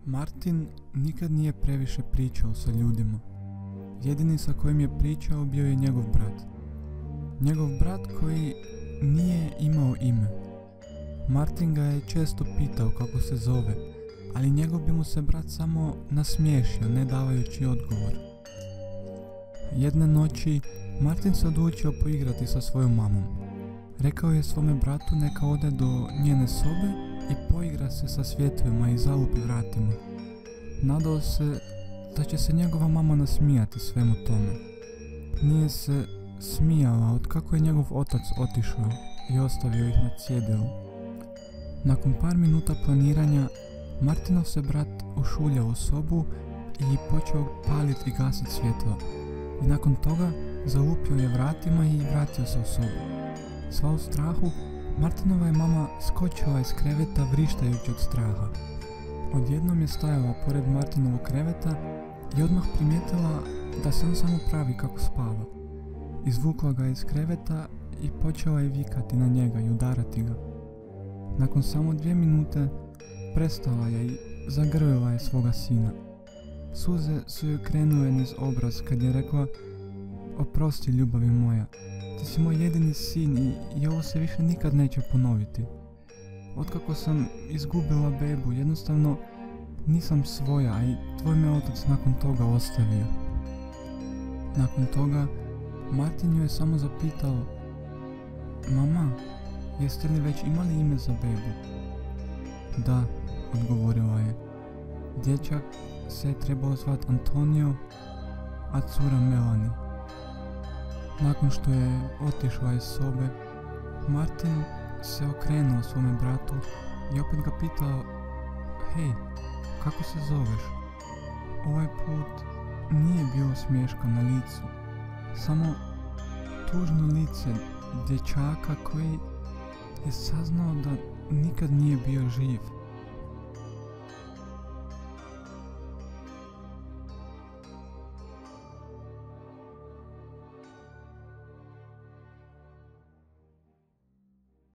Martin nikad nije previše pričao sa ljudima. Jedini sa kojim je pričao bio je njegov brat. Njegov brat koji nije imao ime. Martin ga je često pitao kako se zove, ali njegov bi mu se brat samo nasmiješio, ne davajući odgovor. Jedne noći Martin se odlučio poigrati sa svojom mamom. Rekao je svome bratu neka ode do njene sobe i poigra se sa svjetlima i zalupi vratima. Nadao se da će se njegova mama nasmijati svemu tome. Nije se smijala od kako je njegov otac otišao i ostavio ih na cjedilu. Nakon par minuta planiranja, Martinov se brat ušuljao u sobu i počeo paliti i gasiti svjetlo. I nakon toga zalupio je vratima i vratio se u sobu. Sva u strahu, Martinova je mama skočila iz kreveta vrištajući od straha. Odjednom je stajala pored Martinovog kreveta i odmah primijetila da se on samo pravi kako spava. Izvukla ga iz kreveta i počela je vikati na njega i udarati ga. Nakon samo 2 minute prestala je i zagrlila je svoga sina. Suze su joj krenule niz obraz kad je rekla: "Oprosti, ljubavi moja, ti si moj jedini sin i ovo se više nikad neće ponoviti. Otkako sam izgubila bebu, jednostavno nisam svoja, a i tvoj me otac nakon toga ostavio." Nakon toga Martin ju je samo zapitao: "Mama, jeste li već imali ime za bebu?" "Da," odgovorila je. "Dječak se je trebao zvati Antonio, a cura Melanie." Nakon što je otišla iz sobe, Martin se okrenuo svome bratu i opet ga pitao: "Hej, kako se zoveš?" Ovaj put nije bilo smiješka na licu, samo tužno lice dječaka koji je saznao da nikad nije bio živ.